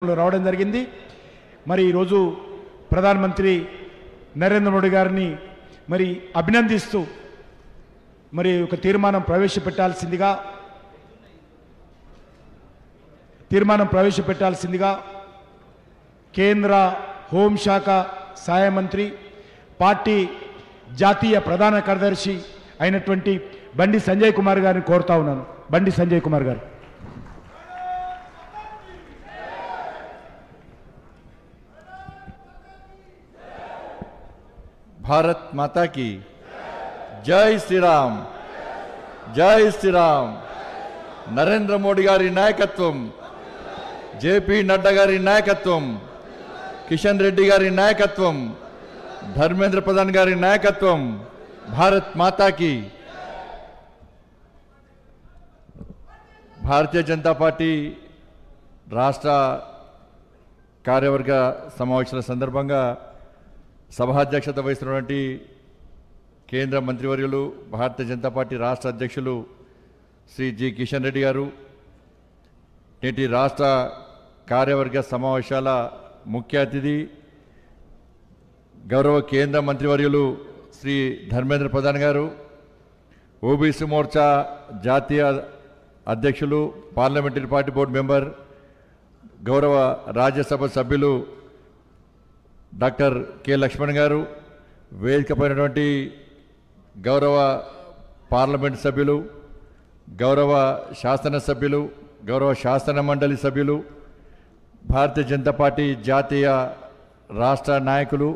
రావడం జరిగింది। మరి ఈ రోజు ప్రధానమంత్రి నరేంద్ర మోడీ గారిని మరి అభినందిస్తూ మరి ఒక తీర్మానం ప్రవేశపెట్టాల్సిందిగా కేంద్ర హోంశాఖ సహాయ మంత్రి పార్టీ జాతీయ ప్రధాన కార్యదర్శి అయినటువంటి బండి సంజయ్ కుమార్ గారిని కోరుతా ఉన్నాను। బండి సంజయ్ కుమార్ గారు। भारत माता की जय श्री राम, जय श्री राम। नरेंद्र मोदी गारी नायकत्वम, जेपी नड्डा गारी नायकत्वम, किशन रेड्डी गारी नायकत्वम, धर्मेंद्र प्रधान गारी नायकत्वम। भारत माता की। भारतीय जनता पार्टी राष्ट्र कार्यवर्ग समावेशाల సందర్భంగా సభాధ్యక్షత వహిస్తున్నటువంటి కేంద్ర మంత్రివర్యులు భారతీయ జనతా పార్టీ రాష్ట్ర అధ్యక్షులు శ్రీ జి కిషన్ రెడ్డి గారు, నేటి రాష్ట్ర కార్యవర్గ సమావేశాల ముఖ్య అతిథి గౌరవ కేంద్ర మంత్రివర్యులు శ్రీ ధర్మేంద్ర ప్రధాన్ గారు, ఓబీసీ మోర్చా జాతీయ అధ్యక్షులు పార్లమెంటరీ పార్టీ బోర్డు మెంబర్ గౌరవ రాజ్యసభ సభ్యులు డాక్టర్ కె లక్ష్మణ్ గారు, వేదికపైనటువంటి గౌరవ పార్లమెంట్ సభ్యులు, గౌరవ శాసనసభ్యులు, గౌరవ శాసన మండలి సభ్యులు, భారతీయ జనతా పార్టీ జాతీయ రాష్ట్ర నాయకులు,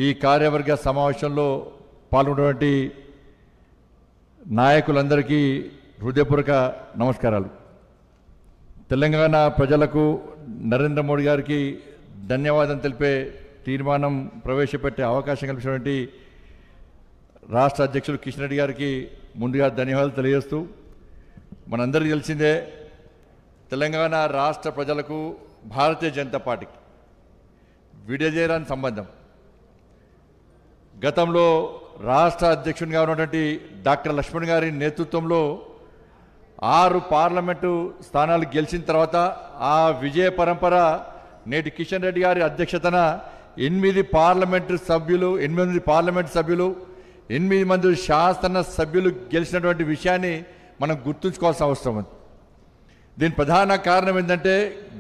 ఈ కార్యవర్గ సమావేశంలో పాల్గొన్నటువంటి నాయకులందరికీ హృదయపూర్వక నమస్కారాలు। తెలంగాణ ప్రజలకు నరేంద్ర మోడీ గారికి ధన్యవాదం తెలిపే తీర్మానం ప్రవేశపెట్టే అవకాశం కల్పించినటువంటి రాష్ట్ర అధ్యక్షులు కిషన్ రెడ్డి గారికి ముందుగా ధన్యవాదాలు తెలియజేస్తూ, మనందరికీ తెలిసిందే తెలంగాణ రాష్ట్ర ప్రజలకు భారతీయ జనతా పార్టీకి విడదీయరాని సంబంధం। గతంలో రాష్ట్ర అధ్యక్షునిగా ఉన్నటువంటి డాక్టర్ లక్ష్మణ్ గారి నేతృత్వంలో 6 పార్లమెంటు స్థానాలు గెలిచిన తర్వాత ఆ విజయ పరంపర నేటి కిషన్ రెడ్డి గారి అధ్యక్షతన 8 పార్లమెంటు సభ్యులు, 8 మంది శాసన సభ్యులు గెలిచినటువంటి విషయాన్ని మనం గుర్తుంచుకోవాల్సిన అవసరం ఉంది। దీని ప్రధాన కారణం ఏంటంటే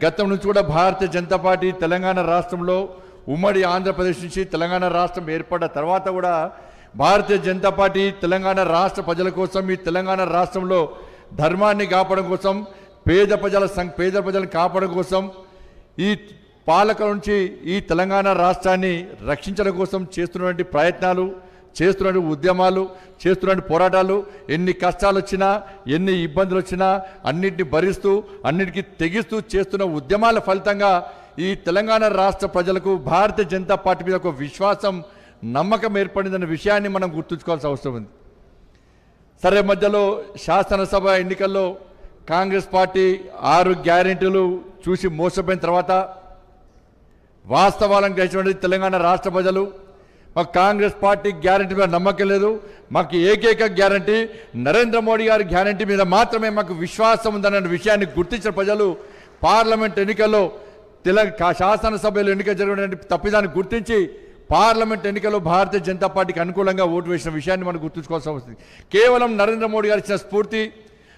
గతం నుంచి కూడా భారతీయ జనతా పార్టీ తెలంగాణ రాష్ట్రంలో ఉమ్మడి ఆంధ్రప్రదేశ్ నుంచి తెలంగాణ రాష్ట్రం ఏర్పడ్డ తర్వాత కూడా భారతీయ జనతా పార్టీ తెలంగాణ రాష్ట్ర ప్రజల కోసం, ఈ తెలంగాణ రాష్ట్రంలో ధర్మాన్ని కాపాడడం కోసం, పేద ప్రజలను కాపాడడం కోసం, ఈ పాలకుల నుంచి ఈ తెలంగాణ రాష్ట్రాన్ని రక్షించడం కోసం చేస్తున్నటువంటి ప్రయత్నాలు, చేస్తున్న ఉద్యమాలు, చేస్తున్న పోరాటాలు, ఎన్ని కష్టాలు వచ్చినా, ఎన్ని ఇబ్బందులు వచ్చినా అన్నింటిని భరిస్తూ, అన్నిటికీ తెగిస్తూ చేస్తున్న ఉద్యమాల ఫలితంగా ఈ తెలంగాణ రాష్ట్ర ప్రజలకు భారతీయ జనతా పార్టీ మీద ఒక విశ్వాసం, నమ్మకం ఏర్పడిందన్న విషయాన్ని మనం గుర్తుంచుకోవాల్సిన అవసరం ఉంది। సరే, మధ్యలో శాసనసభ ఎన్నికల్లో కాంగ్రెస్ పార్టీ 6 గ్యారెంటీలు చూసి మోసపోయిన తర్వాత వాస్తవాలను గ్రహించినటువంటి తెలంగాణ రాష్ట్ర ప్రజలు మాకు కాంగ్రెస్ పార్టీ గ్యారెంటీ మీద నమ్మకం లేదు, మాకు ఏకైక గ్యారెంటీ నరేంద్ర మోడీ గారి గ్యారెంటీ మీద మాత్రమే మాకు విశ్వాసం ఉందన్న విషయాన్ని గుర్తించిన ప్రజలు పార్లమెంట్ ఎన్నికల్లో శాసనసభలో ఎన్నిక జరిగినటువంటి తప్పిదాన్ని గుర్తించి పార్లమెంట్ ఎన్నికల్లో భారతీయ జనతా పార్టీకి అనుకూలంగా ఓటు వేసిన విషయాన్ని మనం గుర్తుంచుకోవాల్సిన అవసరం ఉంది। కేవలం నరేంద్ర మోడీ గారు ఇచ్చిన స్ఫూర్తి,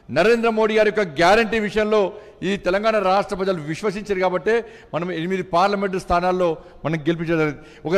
నరేంద్ర మోడీ గారి యొక్క గ్యారంటీ విషయంలో ఈ తెలంగాణ రాష్ట్ర ప్రజలు విశ్వసించారు కాబట్టి మనం 8 పార్లమెంటు స్థానాల్లో మనం గెలిపించడం। ఒక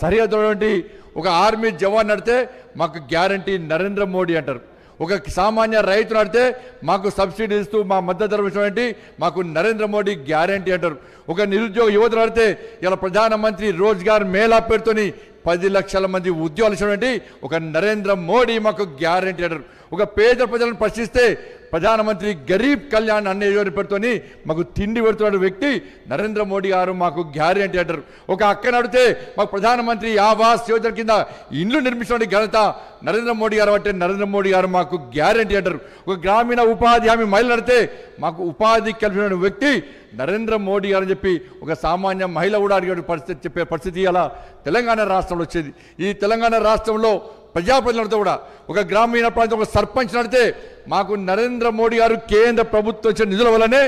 సరిహద్దు ఒక ఆర్మీ జవాన్ నడితే మాకు గ్యారంటీ నరేంద్ర మోడీ అంటారు, ఒక సామాన్య రైతు నడితే మాకు సబ్సిడీ ఇస్తూ మా మద్దతు ధర ఇచ్చినటువంటి మాకు నరేంద్ర మోడీ గ్యారంటీ అంటారు, ఒక నిరుద్యోగ యువత నడితే ఇలా ప్రధానమంత్రి రోజ్గార్ మేళా పేరుతోని 10 లక్షల మంది ఉద్యోగాలు ఇచ్చినటువంటి ఒక నరేంద్ర మోడీ మాకు గ్యారంటీ అంటారు, ఒక పేద ప్రజలను ప్రశ్నిస్తే ప్రధానమంత్రి గరీబ్ కళ్యాణ్ అనే పేరుతోని మాకు తిండి పెడుతున్న వ్యక్తి నరేంద్ర మోడీ గారు మాకు గ్యారంటీ అంటారు, ఒక అక్క నడితే మాకు ప్రధానమంత్రి ఆవాస్ యోజన కింద ఇండ్లు నిర్మించిన ఘనత నరేంద్ర మోడీ గారు అంటే నరేంద్ర మోడీ గారు మాకు గ్యారంటీ అంటారు, ఒక గ్రామీణ ఉపాధి హామీ మహిళ నడితే మాకు ఉపాధి కల్పించిన వ్యక్తి నరేంద్ర మోడీ గారు అని చెప్పి ఒక సామాన్య మహిళ కూడా అడిగే పరిస్థితి చెప్పే పరిస్థితి అలా తెలంగాణ రాష్ట్రంలో వచ్చేది। ఈ తెలంగాణ రాష్ట్రంలో ప్రజాప్రతినిధులతో కూడా ఒక గ్రామీణ ప్రాంతం ఒక సర్పంచ్ నడితే మాకు నరేంద్ర మోడీ గారు కేంద్ర ప్రభుత్వం ఇచ్చిన నిధుల వల్లనే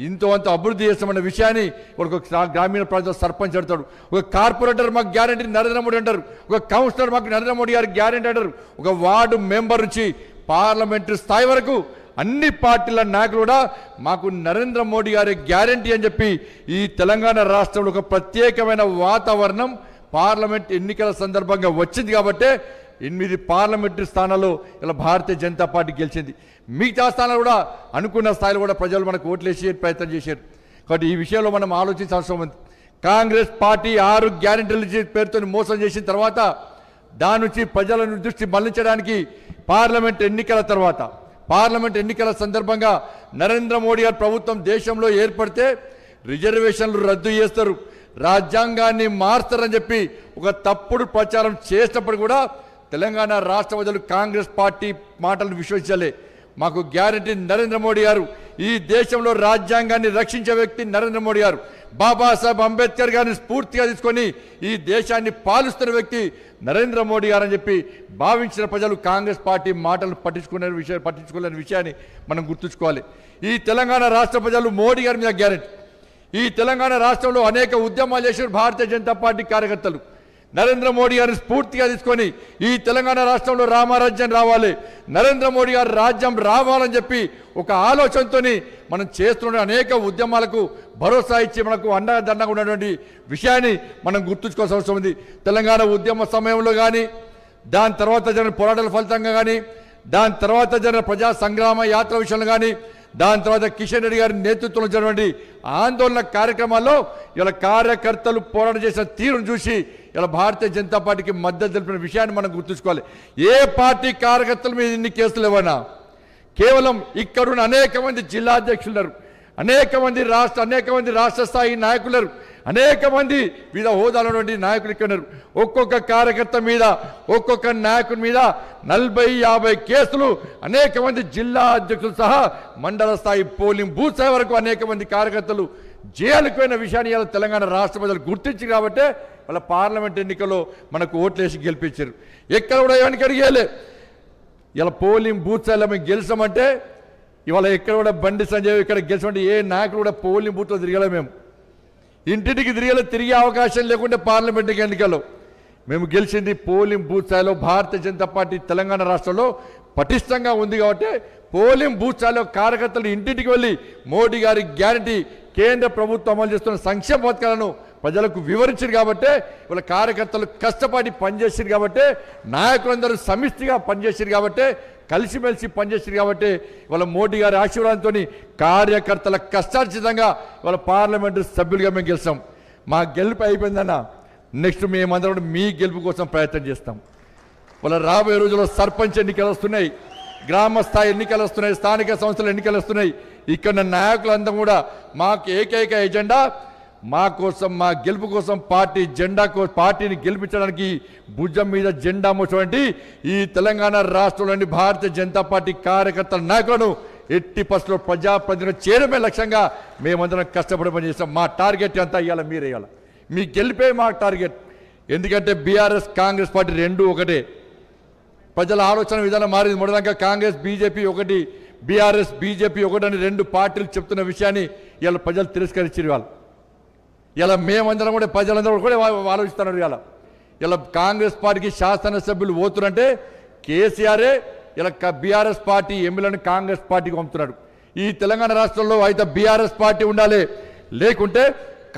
ఇంతో అంత అభివృద్ధి చేస్తామన్న విషయాన్ని ఒక గ్రామీణ ప్రాంతంలో సర్పంచ్ అంటాడు, ఒక కార్పొరేటర్ మాకు గ్యారంటీ నరేంద్ర మోడీ అంటారు, ఒక కౌన్సిలర్ మాకు నరేంద్ర మోడీ గారికి గ్యారంటీ అంటారు, ఒక వార్డు మెంబర్ నుంచి పార్లమెంటు స్థాయి వరకు అన్ని పార్టీల నాయకులు కూడా మాకు నరేంద్ర మోడీ గారి గ్యారంటీ అని చెప్పి ఈ తెలంగాణ రాష్ట్రంలో ఒక ప్రత్యేకమైన వాతావరణం పార్లమెంట్ ఎన్నికల సందర్భంగా వచ్చింది కాబట్టి 8 పార్లమెంటు స్థానాల్లో ఇలా భారతీయ జనతా పార్టీ గెలిచింది. మిగతా స్థానాలు కూడా అనుకున్న స్థాయిలో కూడా ప్రజలు మనకు ఓట్లేసే ప్రయత్నం చేశారు. కాబట్టి ఈ విషయంలో మనం ఆలోచించాల్సిన అవసరం ఉంది. కాంగ్రెస్ పార్టీ 6 గ్యారెంటీల పేరుతో మోసం చేసిన తర్వాత దాని నుంచి ప్రజలను దృష్టి మళ్లించడానికి పార్లమెంట్ ఎన్నికల సందర్భంగా నరేంద్ర మోడీ గారి ప్రభుత్వం దేశంలో ఏర్పడితే రిజర్వేషన్లు రద్దు చేస్తారు, రాజ్యాంగాన్ని మార్స్తారని చెప్పి ఒక తప్పుడు ప్రచారం చేసినప్పుడు కూడా తెలంగాణ రాష్ట్ర ప్రజలు కాంగ్రెస్ పార్టీ మాటలను విశ్వసించలే. మాకు గ్యారంటీ నరేంద్ర మోడీ గారు, ఈ దేశంలో రాజ్యాంగాన్ని రక్షించే వ్యక్తి నరేంద్ర మోడీ గారు, బాబాసాహెబ్ అంబేద్కర్ గారిని స్ఫూర్తిగా తీసుకొని ఈ దేశాన్ని పాలిస్తున్న వ్యక్తి నరేంద్ర మోడీ గారు అని చెప్పి భావించిన ప్రజలు కాంగ్రెస్ పార్టీ మాటలు పట్టించుకోలేని విషయాన్ని మనం గుర్తుంచుకోవాలి. ఈ తెలంగాణ రాష్ట్ర ప్రజలు మోడీ గారి మీద గ్యారంటీ. ఈ తెలంగాణ రాష్ట్రంలో అనేక ఉద్యమాలు చేసిన భారతీయ జనతా పార్టీ కార్యకర్తలు నరేంద్ర మోడీ గారిని స్ఫూర్తిగా తీసుకొని ఈ తెలంగాణ రాష్ట్రంలో రామరాజ్యం రావాలి, నరేంద్ర మోడీ గారి రాజ్యం రావాలని చెప్పి ఒక ఆలోచనతో మనం చేస్తున్న అనేక ఉద్యమాలకు భరోసా ఇచ్చి మనకు అండదండగా ఉన్నటువంటి విషయాన్ని మనం గుర్తుంచుకోవాల్సిన అవసరం ఉంది. తెలంగాణ ఉద్యమ సమయంలో కానీ, దాని తర్వాత జరిగిన పోరాటాల ఫలితంగా కానీ, దాని తర్వాత జరిగిన ప్రజా సంగ్రామ యాత్ర విషయంలో కానీ, దాని తర్వాత కిషన్ రెడ్డి గారి నేతృత్వంలో జరిగినటువంటి ఆందోళన కార్యక్రమాల్లో ఇలా కార్యకర్తలు పోరాటం చేసిన తీరును చూసి ఇలా భారతీయ జనతా పార్టీకి మద్దతు తెలిపిన విషయాన్ని మనం గుర్తుంచుకోవాలి. ఏ పార్టీ కార్యకర్తల మీద ఇన్ని కేసులు ఇవ్వనా? కేవలం ఇక్కడున్న అనేక మంది జిల్లా అధ్యక్షులు, అనేక మంది రాష్ట్ర స్థాయి నాయకులు, అనేక మంది వివిధ హోదాలో నాయకులు ఇక్కడ ఉన్నారు. ఒక్కొక్క కార్యకర్త మీద, ఒక్కొక్క నాయకుడి మీద 40-50 కేసులు, అనేక మంది జిల్లా అధ్యక్షులు సహా మండల స్థాయి పోలింగ్ బూత్ స్థాయి వరకు అనేక మంది కార్యకర్తలు జైలుకు పోయిన విషయాన్ని ఇలా తెలంగాణ రాష్ట్ర ప్రజలు గుర్తించి కాబట్టి వాళ్ళ పార్లమెంట్ ఎన్నికల్లో మనకు ఓట్లేసి గెలిపించారు. ఎక్కడ కూడా ఎవరికి అడిగేలే. ఇలా పోలింగ్ బూత్ స్థాయిలో మేము గెలిచామంటే ఇవాళ ఎక్కడ కూడా బండి సంజయ్ ఇక్కడ గెలిచామంటే ఏ నాయకులు కూడా పోలింగ్ బూత్లో తిరగలే. మేము ఇంటింటికి తిరిగే అవకాశం లేకుంటే పార్లమెంట్ ఎన్నికల్లో మేము గెలిచింది పోలింగ్ బూత్ స్థాయిలో. భారతీయ జనతా పార్టీ తెలంగాణ రాష్ట్రంలో పటిష్టంగా ఉంది కాబట్టి పోలింగ్ బూత్ స్థాయిలో కార్యకర్తలు ఇంటింటికి వెళ్ళి మోడీ గారి గ్యారంటీ, కేంద్ర ప్రభుత్వం అమలు చేస్తున్న సంక్షేమ పథకాలను ప్రజలకు వివరించారు కాబట్టి, వాళ్ళ కార్యకర్తలు కష్టపడి పనిచేసారు కాబట్టి, నాయకులందరూ సమిష్టిగా పనిచేసారు కాబట్టి, కలిసిమెలిసి పనిచేసారు కాబట్టి వాళ్ళ మోడీ గారి ఆశీర్వాదంతో కార్యకర్తల కష్టార్జితంగా వాళ్ళ పార్లమెంటు సభ్యులుగా మేము గెలిచాం. మా గెలుపు అయిపోయిందన్న నెక్స్ట్ మేమందరం మీ గెలుపు కోసం ప్రయత్నం చేస్తాం. వాళ్ళ రాబోయే రోజుల్లో సర్పంచ్ ఎన్నికలు వస్తున్నాయి, గ్రామ స్థాయి ఎన్నికలు వస్తున్నాయి, స్థానిక సంస్థల ఎన్నికలు వస్తున్నాయి. ఇక్కడ నాయకులంతా కూడా మాకు ఏకైక ఎజెండా, మా కోసం, మా గెలుపు కోసం పార్టీని గెలిపించడానికి భుజం మీద జెండా మోసినటువంటి ఈ తెలంగాణ రాష్ట్రంలోని భారతీయ జనతా పార్టీ కార్యకర్తల నాయకులను ఎట్టి పరిస్థితుల్లో ప్రజాప్రతినిధులు చేయడమే లక్ష్యంగా మేమందరం కష్టపడి పనిచేస్తాం. మా టార్గెట్ అంతా ఇవ్వాలి, మీరే ఇవ్వాలి. మీ గెలిపే మా టార్గెట్. ఎందుకంటే బీఆర్ఎస్ కాంగ్రెస్ పార్టీ రెండు ఒకటే. ప్రజల ఆలోచన విధానం మారింది. మొదటిదాకా కాంగ్రెస్ బీజేపీ ఒకటి, బీఆర్ఎస్ బీజేపీ ఒకటని 2 పార్టీలు చెప్తున్న విషయాన్ని ఇలా ప్రజలు తిరస్కరించారు. ఇలా మేమందరం కూడా ప్రజలందరూ కూడా ఆలోచిస్తున్నారు. ఇలా కాంగ్రెస్ పార్టీకి శాసనసభ్యులు పోతున్నంటే కేసీఆరే ఇలా బీఆర్ఎస్ పార్టీ ఎమ్మెల్యేలను కాంగ్రెస్ పార్టీకి పంపుతున్నాడు. ఈ తెలంగాణ రాష్ట్రంలో అయితే బీఆర్ఎస్ పార్టీ ఉండాలి, లేకుంటే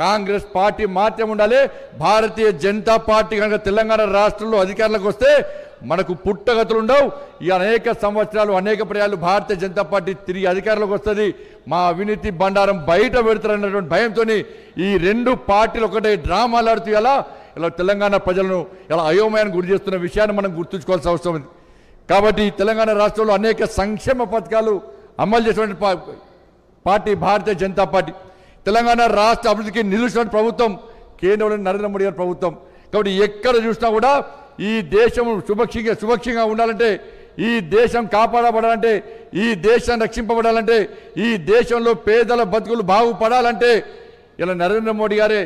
కాంగ్రెస్ పార్టీ మాత్రమే ఉండాలి. భారతీయ జనతా పార్టీ కనుక తెలంగాణ రాష్ట్రంలో అధికారంలోకి వస్తే మనకు పుట్టగతులు ఉండవు. ఈ అనేక సంవత్సరాలు, అనేక పర్యాలు భారతీయ జనతా పార్టీ తిరిగి అధికారంలోకి వస్తుంది. మా అవినీతి బండారం బయట పెడతారన్నటువంటి భయంతో ఈ 2 పార్టీలు ఒకటే డ్రామాలు ఆడుతూ ఇలా తెలంగాణ ప్రజలను ఇలా అయోమయాన్ని గురి చేస్తున్న విషయాన్ని మనం గుర్తుంచుకోవాల్సిన అవసరం ఉంది. కాబట్టి తెలంగాణ రాష్ట్రంలో అనేక సంక్షేమ పథకాలు అమలు చేసినటువంటి పార్టీ భారతీయ జనతా పార్టీ. తెలంగాణ రాష్ట్ర అభివృద్ధికి నిలుస్తున్న ప్రభుత్వం కేంద్రంలో నరేంద్ర మోడీ గారి ప్రభుత్వం. కాబట్టి ఎక్కడ చూసినా కూడా ఈ దేశం సుభిక్షంగా ఉండాలంటే, ఈ దేశం కాపాడబడాలంటే, ఈ దేశం రక్షింపబడాలంటే, ఈ దేశంలో పేదల బతుకులు బాగుపడాలంటే ఇలా నరేంద్ర మోడీ గారే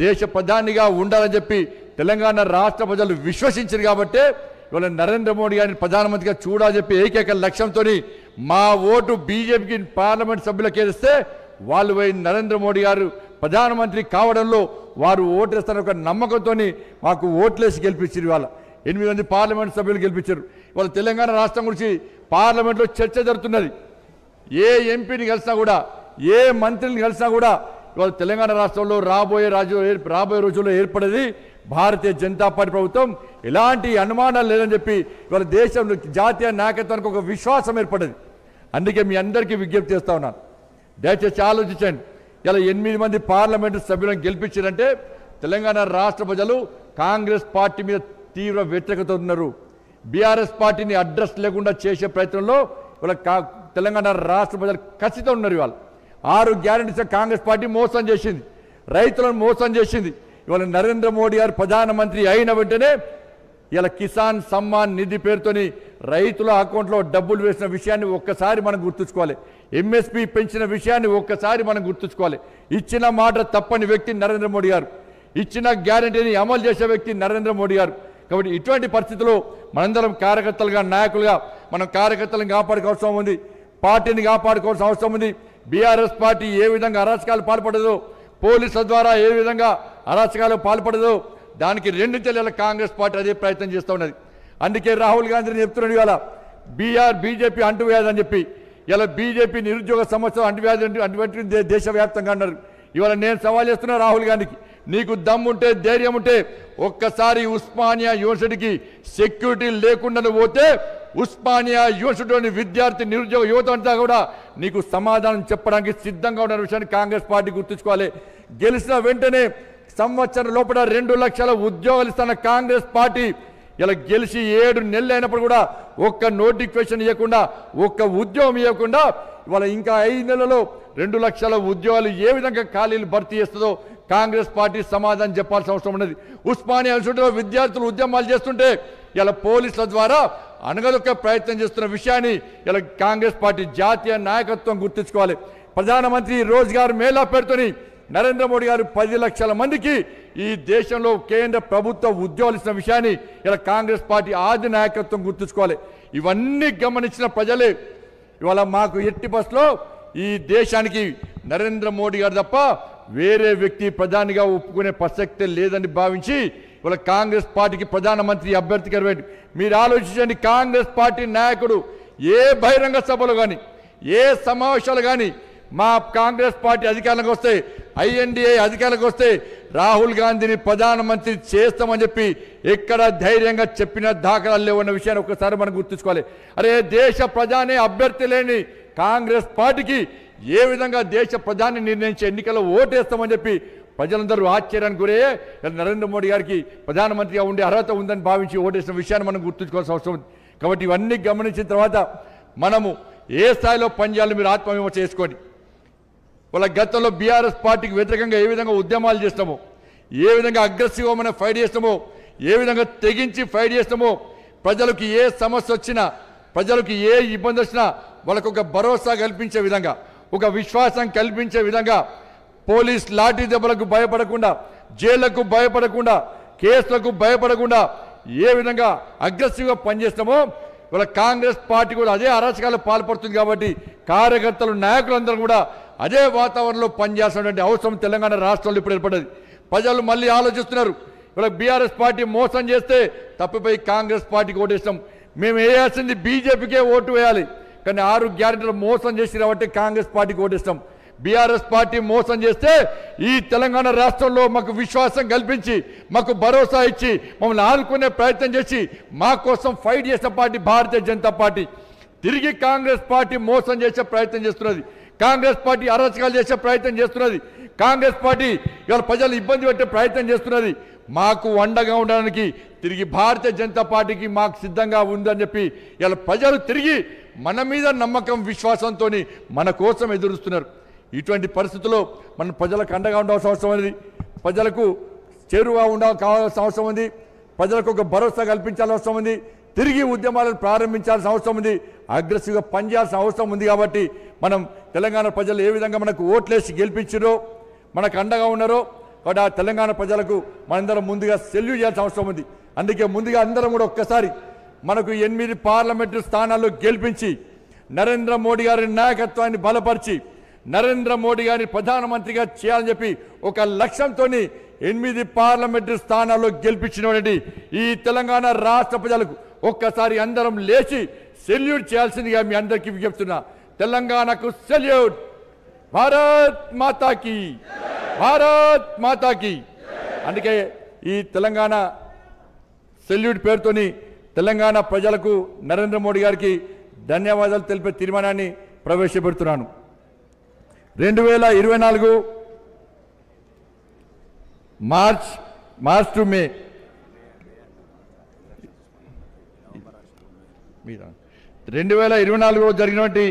దేశ ప్రధానిగా ఉండాలని చెప్పి తెలంగాణ రాష్ట్ర ప్రజలు విశ్వసించారు. కాబట్టి ఇవాళ నరేంద్ర మోడీ గారిని ప్రధానమంత్రిగా చూడాలని చెప్పి ఏకైక లక్ష్యంతో మా ఓటు బీజేపీకి పార్లమెంట్ సభ్యులకు వేస్తే వాళ్ళు పోయి నరేంద్ర మోడీ గారు ప్రధానమంత్రి కావడంలో వారు ఓటేస్తారని ఒక నమ్మకంతో మాకు ఓట్లేసి గెలిపించారు. ఇవాళ 8 మంది పార్లమెంట్ సభ్యులు గెలిపించారు. ఇవాళ తెలంగాణ రాష్ట్రం గురించి పార్లమెంట్లో చర్చ జరుగుతున్నది. ఏ ఎంపీని కలిసినా కూడా, ఏ మంత్రిని కలిసినా కూడా ఇవాళ తెలంగాణ రాష్ట్రంలో రాబోయే రోజుల్లో ఏర్పడేది భారతీయ జనతా పార్టీ ప్రభుత్వం. ఎలాంటి అనుమానాలు లేదని చెప్పి ఇవాళ దేశంలో జాతీయ నాయకత్వానికి ఒక విశ్వాసం ఏర్పడేది. అందుకే మీ అందరికీ విజ్ఞప్తి చేస్తా ఉన్నాను, దయచేసి ఆలోచించండి. ఇలా 8 మంది పార్లమెంటు సభ్యులను గెలిపించారంటే తెలంగాణ రాష్ట్ర ప్రజలు కాంగ్రెస్ పార్టీ మీద తీవ్ర వ్యతిరేకత ఉన్నారు. బీఆర్ఎస్ పార్టీని అడ్రస్ లేకుండా చేసే ప్రయత్నంలో ఇవాళ తెలంగాణ రాష్ట్ర ప్రజలు ఖచ్చితంగా ఉన్నారు. ఇవాళ 6 గ్యారెంటీస్ కాంగ్రెస్ పార్టీ మోసం చేసింది, రైతులను మోసం చేసింది. ఇవాళ నరేంద్ర మోడీ గారు ప్రధానమంత్రి అయిన వెంటనే ఇలా కిసాన్ సమ్మాన్ నిధి పేరుతోని రైతుల అకౌంట్లో డబ్బులు వేసిన విషయాన్ని ఒక్కసారి మనం గుర్తుంచుకోవాలి. ఎంఎస్పీ పెంచిన విషయాన్ని ఒక్కసారి మనం గుర్తుంచుకోవాలి. ఇచ్చిన మాట తప్పని వ్యక్తి నరేంద్ర మోడీ గారు, ఇచ్చిన గ్యారెంటీని అమలు చేసే వ్యక్తి నరేంద్ర మోడీ గారు. కాబట్టి ఇటువంటి పరిస్థితుల్లో మనందరం కార్యకర్తలుగా, నాయకులుగా మనం కార్యకర్తలను కాపాడుకోవాల్సిన అవసరం ఉంది, పార్టీని కాపాడుకోవాల్సిన అవసరం ఉంది. బీఆర్ఎస్ పార్టీ ఏ విధంగా అరాచకాలు పాల్పడదో, పోలీసుల ద్వారా ఏ విధంగా అరాచకాలు పాల్పడదో దానికి 2 తెల్లల కాంగ్రెస్ పార్టీ అదే ప్రయత్నం చేస్తూ ఉన్నది. అందుకే రాహుల్ గాంధీని చెప్తున్నాడు ఇవాళ బీజేపీ అంటువ్యాధి అని చెప్పి. ఇలా బీజేపీ నిరుద్యోగ సమస్య అంటువ్యాధి దేశవ్యాప్తంగా అన్నారు. ఇవాళ నేను సవాల్ చేస్తున్నా రాహుల్ గాంధీకి, నీకు దమ్ముంటే, ధైర్యం ఉంటే ఒక్కసారి ఉస్మానియా యూనివర్సిటీకి సెక్యూరిటీ లేకుండా పోతే ఉస్మానియా యూనివర్సిటీలోని విద్యార్థి నిరుద్యోగ యువత అంతా కూడా నీకు సమాధానం చెప్పడానికి సిద్ధంగా ఉన్న విషయాన్ని కాంగ్రెస్ పార్టీ గుర్తుంచుకోవాలి. గెలిచిన వెంటనే సంవత్సరం లోపల 2 లక్షల ఉద్యోగాలు ఇస్తున్న కాంగ్రెస్ పార్టీ ఇలా గెలిచి 7 నెలలు అయినప్పుడు కూడా ఒక్క నోటిఫికేషన్ ఇవ్వకుండా, ఒక్క ఉద్యోగం ఇవ్వకుండా ఇవాళ ఇంకా 5 నెలల్లో 2 లక్షల ఉద్యోగాలు ఏ విధంగా ఖాళీలు భర్తీ చేస్తుందో కాంగ్రెస్ పార్టీ సమాధానం చెప్పాల్సిన అవసరం ఉన్నది. ఉస్మానియా యూనివర్సిటీలో విద్యార్థులు ఉద్యమాలు చేస్తుంటే ఇలా పోలీసుల ద్వారా అణగదొక్కే ప్రయత్నం చేస్తున్న విషయాన్ని ఇలా కాంగ్రెస్ పార్టీ జాతీయ నాయకత్వం గుర్తుంచుకోవాలి. ప్రధానమంత్రి రోజ్గార్ మేళా పేరుతోని నరేంద్ర మోడీ గారు 10 లక్షల మందికి ఈ దేశంలో కేంద్ర ప్రభుత్వ ఉద్యోగాలు ఇచ్చిన విషయాన్ని ఇలా కాంగ్రెస్ పార్టీ ఆది నాయకత్వం గుర్తుంచుకోవాలి. ఇవన్నీ గమనించిన ప్రజలే ఇవాళ మాకు ఎట్టి బస్సులో ఈ దేశానికి నరేంద్ర మోడీ గారు తప్ప వేరే వ్యక్తి ప్రధానిగా ఒప్పుకునే ప్రసక్తే లేదని భావించి ఇవాళ కాంగ్రెస్ పార్టీకి ప్రధానమంత్రి అభ్యర్థి గారు. మీరు ఆలోచించండి, కాంగ్రెస్ పార్టీ నాయకుడు ఏ బహిరంగ సభలు కానీ, ఏ సమావేశాలు కానీ మా కాంగ్రెస్ పార్టీ అధికారంలోకి వస్తే, ఐఎన్డీఏ అధికారంలోకి వస్తే రాహుల్ గాంధీని ప్రధానమంత్రి చేస్తామని చెప్పి ఎక్కడ ధైర్యంగా చెప్పిన దాఖలాలు లేవన్న విషయాన్ని ఒకసారి మనం గుర్తుంచుకోవాలి. అరే, దేశ ప్రధాని అభ్యర్థి లేని కాంగ్రెస్ పార్టీకి ఏ విధంగా దేశ ప్రధాని నిర్ణయించే ఎన్నికల్లో ఓటేస్తామని చెప్పి ప్రజలందరూ ఆశ్చర్యానికి గురయ్యే నరేంద్ర మోడీ గారికి ప్రధానమంత్రిగా ఉండే అర్హత ఉందని భావించి ఓటేసిన విషయాన్ని మనం గుర్తుంచుకోవాల్సిన అవసరం ఉంది. కాబట్టి ఇవన్నీ గమనించిన తర్వాత మనము ఏ స్థాయిలో పనిచేయాలో మీరు ఆత్మవిమర్శ చేసుకోండి. వాళ్ళ గతంలో బీఆర్ఎస్ పార్టీకి వ్యతిరేకంగా ఏ విధంగా ఉద్యమాలు చేస్తామో, ఏ విధంగా అగ్రెసివ్గా మనం ఫైట్ చేస్తామో, ఏ విధంగా తెగించి ఫైట్ చేస్తామో, ప్రజలకు ఏ సమస్య వచ్చినా, ప్రజలకు ఏ ఇబ్బంది వచ్చినా వాళ్ళకు ఒక భరోసా కల్పించే విధంగా, ఒక విశ్వాసం కల్పించే విధంగా, పోలీస్ లాఠీ దెబ్బలకు భయపడకుండా, జైళ్లకు భయపడకుండా, కేసులకు భయపడకుండా ఏ విధంగా అగ్రెసివ్గా పనిచేస్తామో ఇవాళ కాంగ్రెస్ పార్టీ కూడా అదే అరాచకాలు పాల్పడుతుంది. కాబట్టి కార్యకర్తలు, నాయకులందరూ కూడా అదే వాతావరణంలో పనిచేయాల్సినటువంటి అవసరం తెలంగాణ రాష్ట్రంలో ఇప్పుడు ఏర్పడ్డది. ప్రజలు మళ్ళీ ఆలోచిస్తున్నారు, ఇవాళ బీఆర్ఎస్ పార్టీ మోసం చేస్తే తప్పిపోయి కాంగ్రెస్ పార్టీకి ఓటేస్తాం, మేము వేయాల్సింది బీజేపీకే ఓటు వేయాలి, కానీ 6 గ్యారెంటీలు మోసం చేసి కాబట్టి కాంగ్రెస్ పార్టీకి ఓటేస్తాం. బీఆర్ఎస్ పార్టీ మోసం చేస్తే ఈ తెలంగాణ రాష్ట్రంలో మాకు విశ్వాసం కల్పించి, మాకు భరోసా ఇచ్చి, మమ్మల్ని ఆదుకునే ప్రయత్నం చేసి మా కోసం ఫైట్ చేసిన పార్టీ భారతీయ జనతా పార్టీ. తిరిగి కాంగ్రెస్ పార్టీ మోసం చేసే ప్రయత్నం చేస్తున్నది, కాంగ్రెస్ పార్టీ అరాచకాలు చేసే ప్రయత్నం చేస్తున్నది, కాంగ్రెస్ పార్టీ ఇవాళ ప్రజలు ఇబ్బంది పెట్టే ప్రయత్నం చేస్తున్నది. మాకు అండగా ఉండడానికి తిరిగి భారతీయ జనతా పార్టీకి మాకు సిద్ధంగా ఉందని చెప్పి ఇలా ప్రజలు తిరిగి మన మీద నమ్మకం, విశ్వాసంతో మన కోసం ఎదురుస్తున్నారు. ఇటువంటి పరిస్థితుల్లో మనం ప్రజలకు అండగా ఉండాల్సిన అవసరం ఉంది, ప్రజలకు చేరువగా కావాల్సిన అవసరం ఉంది, ప్రజలకు ఒక భరోసా కల్పించాల్సిన అవసరం ఉంది, తిరిగి ఉద్యమాలను ప్రారంభించాల్సిన అవసరం ఉంది, అగ్రెసివ్గా పనిచేయాల్సిన అవసరం ఉంది. కాబట్టి మనం తెలంగాణ ప్రజలు ఏ విధంగా మనకు ఓట్లేసి గెలిపించారో, మనకు అండగా ఉన్నారో, కాబట్టి ఆ తెలంగాణ ప్రజలకు మనందరం ముందుగా సెల్యూట్ చేయాల్సిన అవసరం ఉంది. అందుకే ముందుగా అందరం కూడా ఒక్కసారి మనకు 8 పార్లమెంటు స్థానాల్లో గెలిపించి నరేంద్ర మోడీ గారి నాయకత్వాన్ని బలపరిచి నరేంద్ర మోడీ గారిని ప్రధానమంత్రిగా చేయాలని చెప్పి ఒక లక్ష్యంతో 8 పార్లమెంటరీ స్థానాల్లో గెలిపించినటువంటి ఈ తెలంగాణ రాష్ట్ర ప్రజలకు ఒక్కసారి అందరం లేచి సెల్యూట్ చేయాల్సిందిగా మీ అందరికీ విజ్ఞప్తున్నా. తెలంగాణకు సెల్యూట్. భారత్ మాతాకి, భారత్ మాతాకి. అందుకే ఈ తెలంగాణ సెల్యూట్ పేరుతోని తెలంగాణ ప్రజలకు నరేంద్ర మోడీ గారికి ధన్యవాదాలు తెలిపే తీర్మానాన్ని ప్రవేశపెడుతున్నాను. 2024 మార్చ్ టు మే 2024లో జరిగినటువంటి